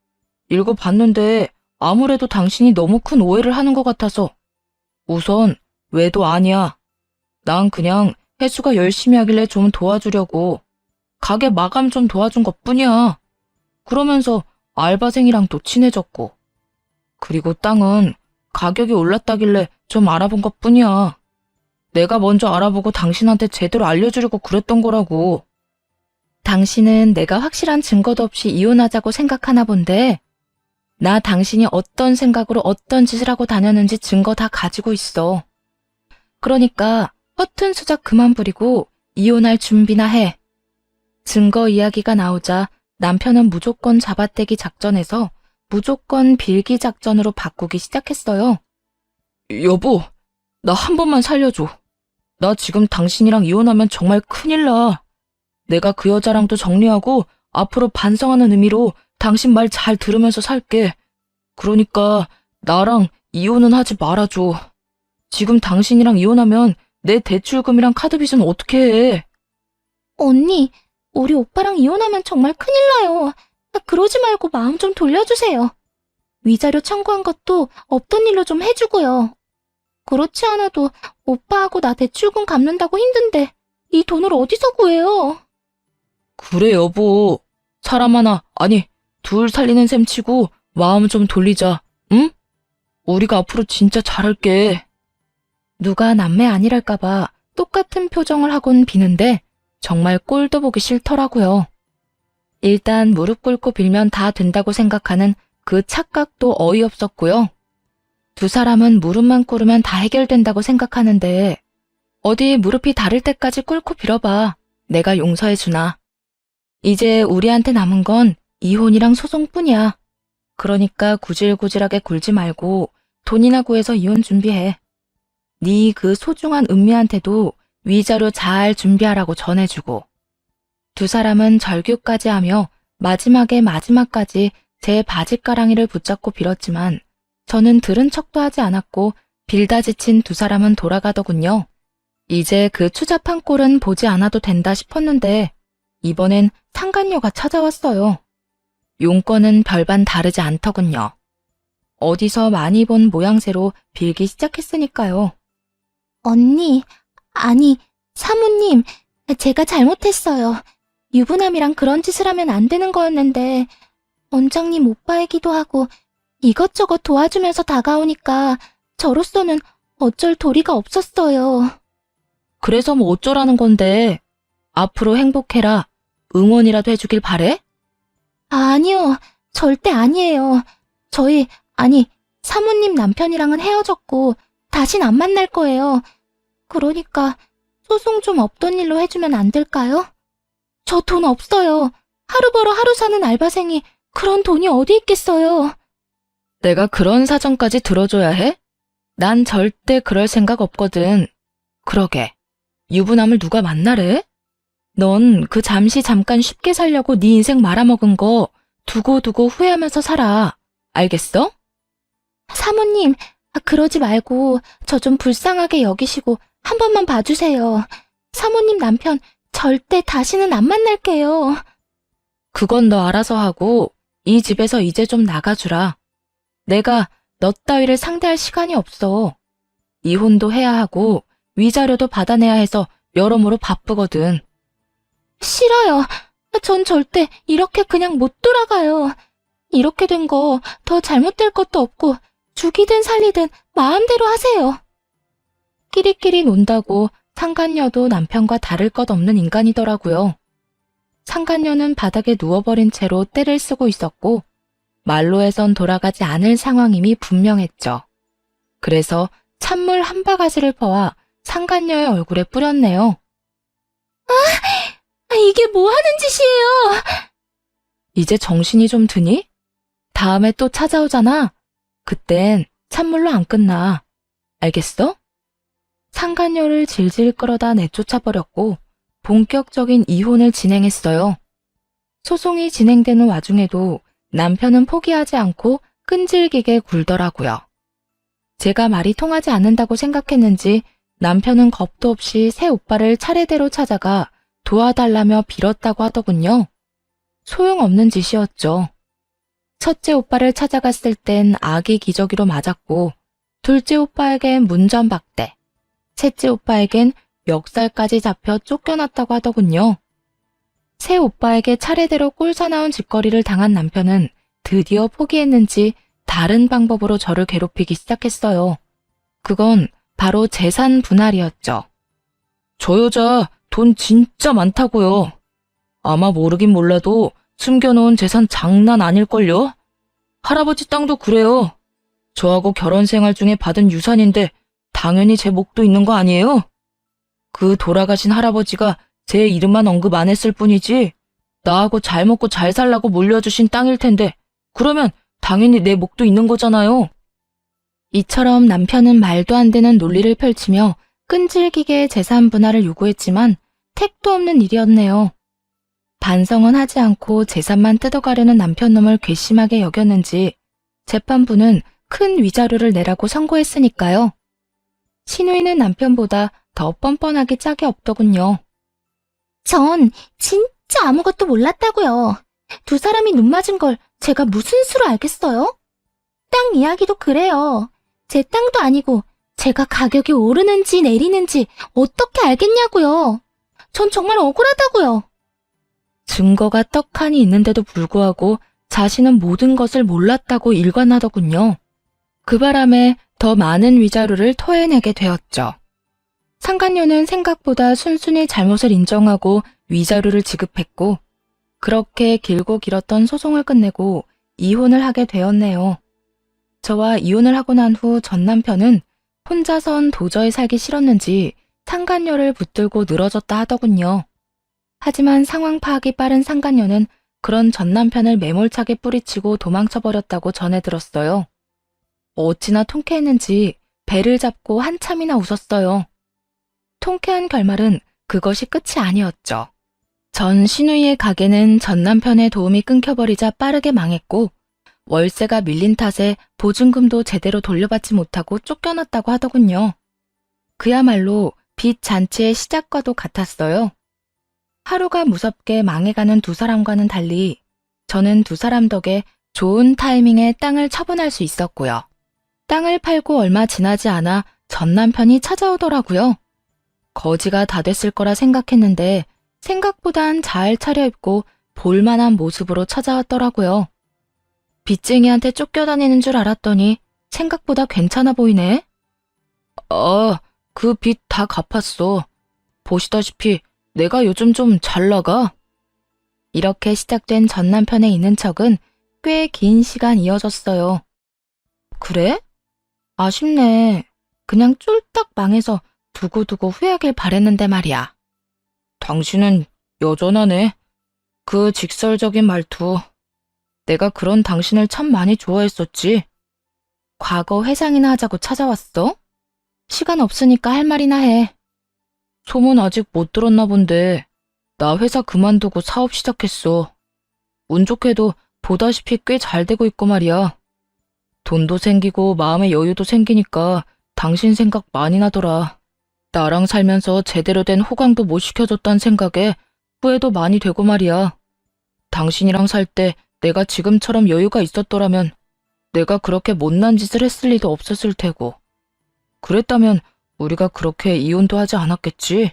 읽어봤는데 아무래도 당신이 너무 큰 오해를 하는 것 같아서. 우선 외도 아니야. 난 그냥 혜수가 열심히 하길래 좀 도와주려고 가게 마감 좀 도와준 것뿐이야. 그러면서 알바생이랑 또 친해졌고. 그리고 땅은 가격이 올랐다길래 좀 알아본 것뿐이야. 내가 먼저 알아보고 당신한테 제대로 알려주려고 그랬던 거라고. 당신은 내가 확실한 증거도 없이 이혼하자고 생각하나 본데 나 당신이 어떤 생각으로 어떤 짓을 하고 다녔는지 증거 다 가지고 있어. 그러니까 허튼 수작 그만 부리고 이혼할 준비나 해. 증거 이야기가 나오자 남편은 무조건 잡아떼기 작전에서 무조건 빌기 작전으로 바꾸기 시작했어요. 여보, 나 한 번만 살려줘. 나 지금 당신이랑 이혼하면 정말 큰일 나. 내가 그 여자랑도 정리하고 앞으로 반성하는 의미로 당신 말 잘 들으면서 살게. 그러니까 나랑 이혼은 하지 말아줘. 지금 당신이랑 이혼하면 내 대출금이랑 카드 빚은 어떻게 해? 언니, 우리 오빠랑 이혼하면 정말 큰일 나요. 그러지 말고 마음 좀 돌려주세요. 위자료 청구한 것도 없던 일로 좀 해주고요. 그렇지 않아도 오빠하고 나 대출금 갚는다고 힘든데 이 돈을 어디서 구해요? 그래 여보. 사람 하나, 아니 둘 살리는 셈 치고 마음 좀 돌리자. 응? 우리가 앞으로 진짜 잘할게. 누가 남매 아니랄까봐 똑같은 표정을 하곤 비는데 정말 꼴도 보기 싫더라고요. 일단 무릎 꿇고 빌면 다 된다고 생각하는 그 착각도 어이없었고요. 두 사람은 무릎만 꿇으면 다 해결된다고 생각하는데 어디 무릎이 닳을 때까지 꿇고 빌어봐. 내가 용서해주나. 이제 우리한테 남은 건 이혼이랑 소송뿐이야. 그러니까 구질구질하게 굴지 말고 돈이나 구해서 이혼 준비해. 네 그 소중한 은미한테도 위자료 잘 준비하라고 전해주고. 두 사람은 절규까지 하며 마지막까지 제 바짓가랑이를 붙잡고 빌었지만 저는 들은 척도 하지 않았고 빌다 지친 두 사람은 돌아가더군요. 이제 그 추잡한 꼴은 보지 않아도 된다 싶었는데 이번엔 상간녀가 찾아왔어요. 용건은 별반 다르지 않더군요. 어디서 많이 본 모양새로 빌기 시작했으니까요. 언니, 아니, 사모님, 제가 잘못했어요. 유부남이랑 그런 짓을 하면 안 되는 거였는데 원장님 오빠이기도 하고 이것저것 도와주면서 다가오니까 저로서는 어쩔 도리가 없었어요. 그래서 뭐 어쩌라는 건데. 앞으로 행복해라. 응원이라도 해주길 바래? 아니요, 절대 아니에요. 사모님 남편이랑은 헤어졌고, 다신 안 만날 거예요. 그러니까, 소송 좀 없던 일로 해주면 안 될까요? 저 돈 없어요. 하루 벌어 하루 사는 알바생이 그런 돈이 어디 있겠어요. 내가 그런 사정까지 들어줘야 해? 난 절대 그럴 생각 없거든. 그러게. 유부남을 누가 만나래? 넌 그 잠깐 쉽게 살려고 네 인생 말아먹은 거 두고두고 후회하면서 살아. 알겠어? 사모님, 그러지 말고 저 좀 불쌍하게 여기시고 한 번만 봐주세요. 사모님 남편 절대 다시는 안 만날게요. 그건 너 알아서 하고 이 집에서 이제 좀 나가주라. 내가 너 따위를 상대할 시간이 없어. 이혼도 해야 하고 위자료도 받아내야 해서 여러모로 바쁘거든. 싫어요. 전 절대 이렇게 그냥 못 돌아가요. 이렇게 된 거 더 잘못될 것도 없고 죽이든 살리든 마음대로 하세요. 끼리끼리 논다고 상간녀도 남편과 다를 것 없는 인간이더라고요. 상간녀는 바닥에 누워버린 채로 떼를 쓰고 있었고 말로에선 돌아가지 않을 상황임이 분명했죠. 그래서 찬물 한 바가지를 퍼와 상간녀의 얼굴에 뿌렸네요. 이게 뭐 하는 짓이에요? 이제 정신이 좀 드니? 다음에 또 찾아오잖아. 그땐 찬물로 안 끝나. 알겠어? 상간녀를 질질 끌어다 내쫓아버렸고 본격적인 이혼을 진행했어요. 소송이 진행되는 와중에도 남편은 포기하지 않고 끈질기게 굴더라고요. 제가 말이 통하지 않는다고 생각했는지 남편은 겁도 없이 새 오빠를 차례대로 찾아가 도와달라며 빌었다고 하더군요. 소용없는 짓이었죠. 첫째 오빠를 찾아갔을 땐 아기 기저귀로 맞았고 둘째 오빠에겐 문전박대, 셋째 오빠에겐 멱살까지 잡혀 쫓겨났다고 하더군요. 새 오빠에게 차례대로 꼴사나운 짓거리를 당한 남편은 드디어 포기했는지 다른 방법으로 저를 괴롭히기 시작했어요. 그건 바로 재산 분할이었죠. 저 여자 돈 진짜 많다고요. 아마 모르긴 몰라도 숨겨놓은 재산 장난 아닐걸요? 할아버지 땅도 그래요. 저하고 결혼 생활 중에 받은 유산인데 당연히 제 몫도 있는 거 아니에요? 그 돌아가신 할아버지가 제 이름만 언급 안 했을 뿐이지 나하고 잘 먹고 잘 살라고 물려주신 땅일 텐데 그러면 당연히 내 몫도 있는 거잖아요. 이처럼 남편은 말도 안 되는 논리를 펼치며 끈질기게 재산 분할을 요구했지만 택도 없는 일이었네요. 반성은 하지 않고 재산만 뜯어가려는 남편 놈을 괘씸하게 여겼는지 재판부는 큰 위자료를 내라고 선고했으니까요. 신우이는 남편보다 더 뻔뻔하게 짝이 없더군요. 전 진짜 아무것도 몰랐다고요. 두 사람이 눈 맞은 걸 제가 무슨 수로 알겠어요? 땅 이야기도 그래요. 제 땅도 아니고 제가 가격이 오르는지 내리는지 어떻게 알겠냐고요. 전 정말 억울하다고요. 증거가 떡하니 있는데도 불구하고 자신은 모든 것을 몰랐다고 일관하더군요. 그 바람에 더 많은 위자료를 토해내게 되었죠. 상간녀는 생각보다 순순히 잘못을 인정하고 위자료를 지급했고 그렇게 길고 길었던 소송을 끝내고 이혼을 하게 되었네요. 저와 이혼을 하고 난 후 전 남편은 혼자선 도저히 살기 싫었는지 상간녀를 붙들고 늘어졌다 하더군요. 하지만 상황 파악이 빠른 상간녀는 그런 전 남편을 매몰차게 뿌리치고 도망쳐버렸다고 전해 들었어요. 어찌나 통쾌했는지 배를 잡고 한참이나 웃었어요. 통쾌한 결말은 그것이 끝이 아니었죠. 전 신우이의 가게는 전 남편의 도움이 끊겨버리자 빠르게 망했고 월세가 밀린 탓에 보증금도 제대로 돌려받지 못하고 쫓겨났다고 하더군요. 그야말로 빚 잔치의 시작과도 같았어요. 하루가 무섭게 망해가는 두 사람과는 달리 저는 두 사람 덕에 좋은 타이밍에 땅을 처분할 수 있었고요. 땅을 팔고 얼마 지나지 않아 전 남편이 찾아오더라고요. 거지가 다 됐을 거라 생각했는데 생각보단 잘 차려입고 볼만한 모습으로 찾아왔더라고요. 빚쟁이한테 쫓겨다니는 줄 알았더니 생각보다 괜찮아 보이네. 그 빚 다 갚았어. 보시다시피 내가 요즘 좀 잘 나가. 이렇게 시작된 전 남편의 있는 척은 꽤 긴 시간 이어졌어요. 그래? 아쉽네. 그냥 쫄딱 망해서 두고두고 후회하길 바랬는데 말이야. 당신은 여전하네. 그 직설적인 말투. 내가 그런 당신을 참 많이 좋아했었지. 과거 회상이나 하자고 찾아왔어? 시간 없으니까 할 말이나 해. 소문 아직 못 들었나 본데 나 회사 그만두고 사업 시작했어. 운 좋게도 보다시피 꽤 잘 되고 있고 말이야. 돈도 생기고 마음의 여유도 생기니까 당신 생각 많이 나더라. 나랑 살면서 제대로 된 호강도 못 시켜줬단 생각에 후회도 많이 되고 말이야. 당신이랑 살 때 내가 지금처럼 여유가 있었더라면 내가 그렇게 못난 짓을 했을 리도 없었을 테고. 그랬다면 우리가 그렇게 이혼도 하지 않았겠지?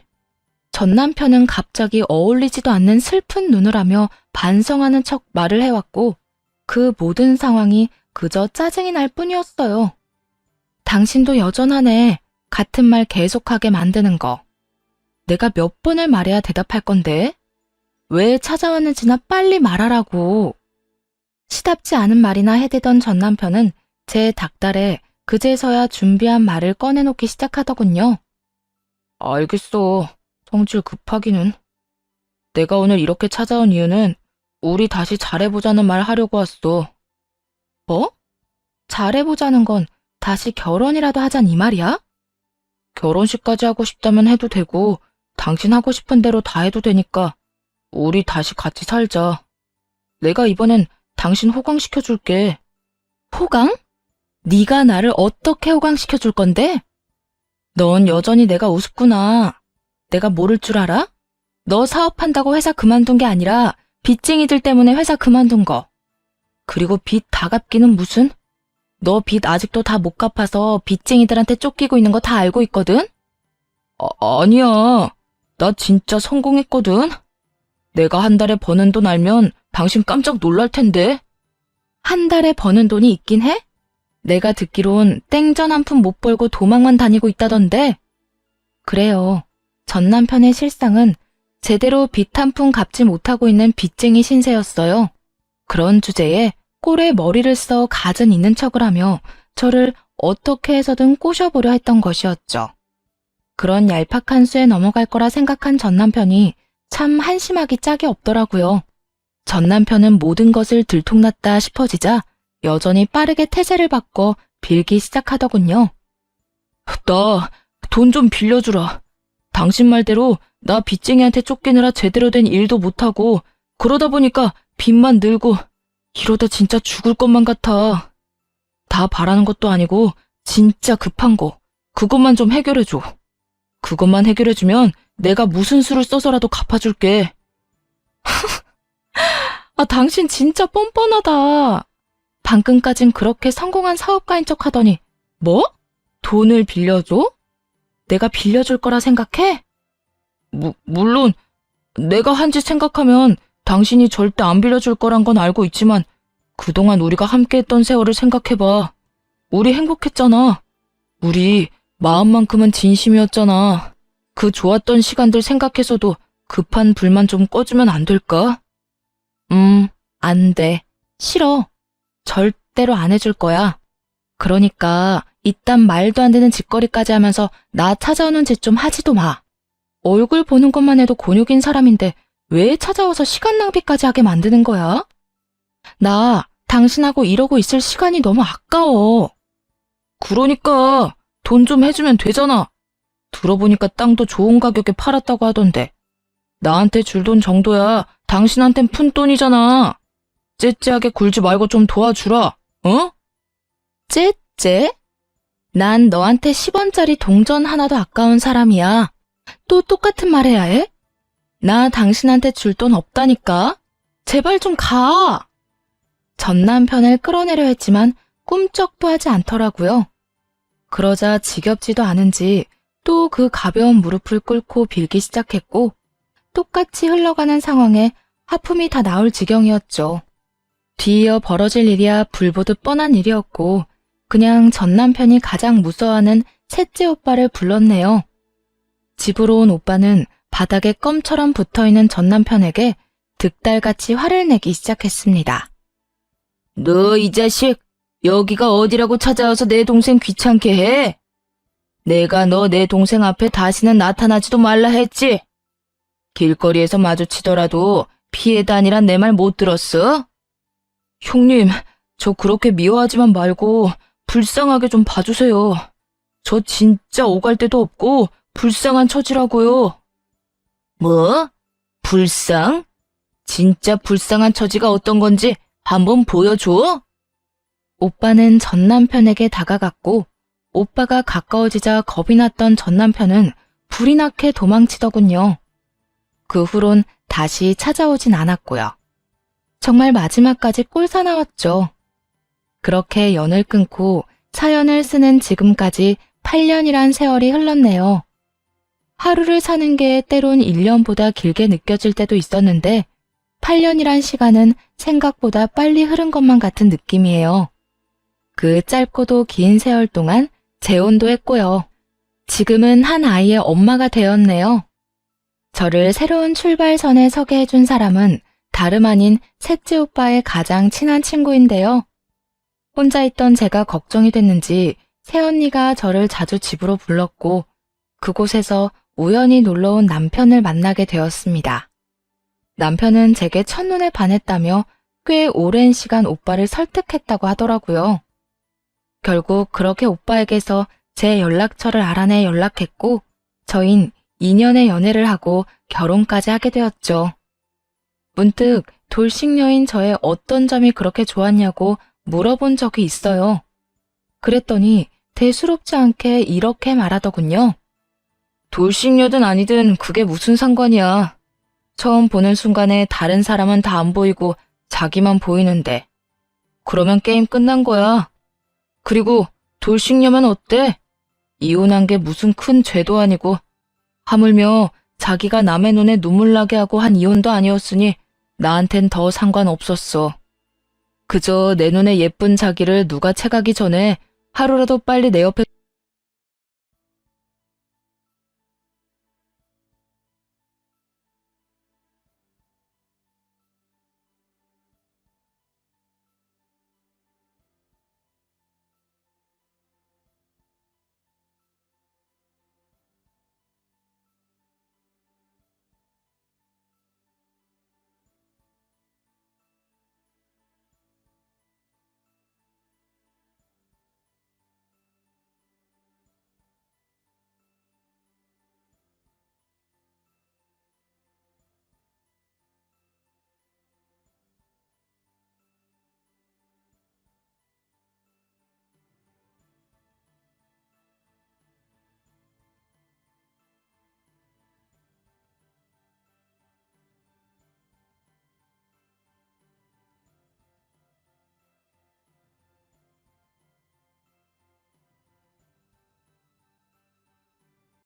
전 남편은 갑자기 어울리지도 않는 슬픈 눈을 하며 반성하는 척 말을 해왔고 그 모든 상황이 그저 짜증이 날 뿐이었어요. 당신도 여전하네. 같은 말 계속하게 만드는 거. 내가 몇 번을 말해야 대답할 건데? 왜 찾아왔는지나 빨리 말하라고. 시답지 않은 말이나 해대던 전 남편은 제 닭달에 그제서야 준비한 말을 꺼내놓기 시작하더군요. 알겠어. 성질 급하기는. 내가 오늘 이렇게 찾아온 이유는 우리 다시 잘해보자는 말 하려고 왔어. 뭐? 잘해보자는 건 다시 결혼이라도 하잔 이 말이야? 결혼식까지 하고 싶다면 해도 되고 당신 하고 싶은 대로 다 해도 되니까 우리 다시 같이 살자. 내가 이번엔 당신 호강시켜줄게. 호강? 네가 나를 어떻게 호강시켜줄 건데? 넌 여전히 내가 우습구나. 내가 모를 줄 알아? 너 사업한다고 회사 그만둔 게 아니라 빚쟁이들 때문에 회사 그만둔 거. 그리고 빚 다 갚기는 무슨? 너 빚 아직도 다 못 갚아서 빚쟁이들한테 쫓기고 있는 거 다 알고 있거든? 아니야. 나 진짜 성공했거든. 내가 한 달에 버는 돈 알면 당신 깜짝 놀랄 텐데. 한 달에 버는 돈이 있긴 해? 내가 듣기론 땡전 한 푼 못 벌고 도망만 다니고 있다던데. 그래요. 전 남편의 실상은 제대로 빚 한 푼 갚지 못하고 있는 빚쟁이 신세였어요. 그런 주제에 꼴에 머리를 써 갖은 있는 척을 하며 저를 어떻게 해서든 꼬셔보려 했던 것이었죠. 그런 얄팍한 수에 넘어갈 거라 생각한 전 남편이 참 한심하기 짝이 없더라고요. 전 남편은 모든 것을 들통났다 싶어지자 여전히 빠르게 태세를 바꿔 빌기 시작하더군요. 나 돈 좀 빌려주라. 당신 말대로 나 빚쟁이한테 쫓기느라 제대로 된 일도 못하고 그러다 보니까 빚만 늘고 이러다 진짜 죽을 것만 같아. 다 바라는 것도 아니고 진짜 급한 거 그것만 좀 해결해줘. 그것만 해결해주면 내가 무슨 수를 써서라도 갚아줄게. 아, 당신 진짜 뻔뻔하다. 방금까진 그렇게 성공한 사업가인 척 하더니 뭐? 돈을 빌려줘? 내가 빌려줄 거라 생각해? 물론 내가 한 짓 생각하면 당신이 절대 안 빌려줄 거란 건 알고 있지만 그동안 우리가 함께했던 세월을 생각해봐. 우리 행복했잖아. 우리 마음만큼은 진심이었잖아. 그 좋았던 시간들 생각해서도 급한 불만 좀 꺼주면 안 될까? 안 돼. 싫어. 절대로 안 해줄 거야. 그러니까 이딴 말도 안 되는 짓거리까지 하면서 나 찾아오는 짓 좀 하지도 마. 얼굴 보는 것만 해도 곤욕인 사람인데 왜 찾아와서 시간 낭비까지 하게 만드는 거야? 나 당신하고 이러고 있을 시간이 너무 아까워. 그러니까 돈 좀 해주면 되잖아. 들어보니까 땅도 좋은 가격에 팔았다고 하던데. 나한테 줄 돈 정도야 당신한텐 푼돈이잖아. 째째하게 굴지 말고 좀 도와주라. 어? 째째? 난 너한테 10원짜리 동전 하나도 아까운 사람이야. 또 똑같은 말 해야 해? 나 당신한테 줄 돈 없다니까. 제발 좀 가. 전 남편을 끌어내려 했지만 꿈쩍도 하지 않더라고요. 그러자 지겹지도 않은지 또 그 가벼운 무릎을 꿇고 빌기 시작했고 똑같이 흘러가는 상황에 하품이 다 나올 지경이었죠. 뒤이어 벌어질 일이야 불보듯 뻔한 일이었고 그냥 전 남편이 가장 무서워하는 셋째 오빠를 불렀네요. 집으로 온 오빠는 바닥에 껌처럼 붙어있는 전 남편에게 득달같이 화를 내기 시작했습니다. 너 이 자식, 여기가 어디라고 찾아와서 내 동생 귀찮게 해? 내가 너 내 동생 앞에 다시는 나타나지도 말라 했지? 길거리에서 마주치더라도 피해 다니란 내 말 못 들었어? 형님, 저 그렇게 미워하지만 말고 불쌍하게 좀 봐주세요. 저 진짜 오갈 데도 없고 불쌍한 처지라고요. 뭐? 불쌍? 진짜 불쌍한 처지가 어떤 건지 한번 보여줘? 오빠는 전 남편에게 다가갔고 오빠가 가까워지자 겁이 났던 전 남편은 불이 나게 도망치더군요. 그 후론 다시 찾아오진 않았고요. 정말 마지막까지 꼴사나웠죠. 그렇게 연을 끊고 사연을 쓰는 지금까지 8년이란 세월이 흘렀네요. 하루를 사는 게 때론 1년보다 길게 느껴질 때도 있었는데 8년이란 시간은 생각보다 빨리 흐른 것만 같은 느낌이에요. 그 짧고도 긴 세월 동안 재혼도 했고요. 지금은 한 아이의 엄마가 되었네요. 저를 새로운 출발선에 서게 해준 사람은 다름 아닌 셋째 오빠의 가장 친한 친구인데요. 혼자 있던 제가 걱정이 됐는지 새언니가 저를 자주 집으로 불렀고 그곳에서 우연히 놀러온 남편을 만나게 되었습니다. 남편은 제게 첫눈에 반했다며 꽤 오랜 시간 오빠를 설득했다고 하더라고요. 결국 그렇게 오빠에게서 제 연락처를 알아내 연락했고 저흰 2년의 연애를 하고 결혼까지 하게 되었죠. 문득 돌싱녀인 저의 어떤 점이 그렇게 좋았냐고 물어본 적이 있어요. 그랬더니 대수롭지 않게 이렇게 말하더군요. 돌싱녀든 아니든 그게 무슨 상관이야. 처음 보는 순간에 다른 사람은 다 안 보이고 자기만 보이는데. 그러면 게임 끝난 거야. 그리고 돌싱녀면 어때? 이혼한 게 무슨 큰 죄도 아니고 하물며 자기가 남의 눈에 눈물 나게 하고 한 이혼도 아니었으니 나한텐 더 상관없었어. 그저 내 눈에 예쁜 자기를 누가 채가기 전에 하루라도 빨리 내 옆에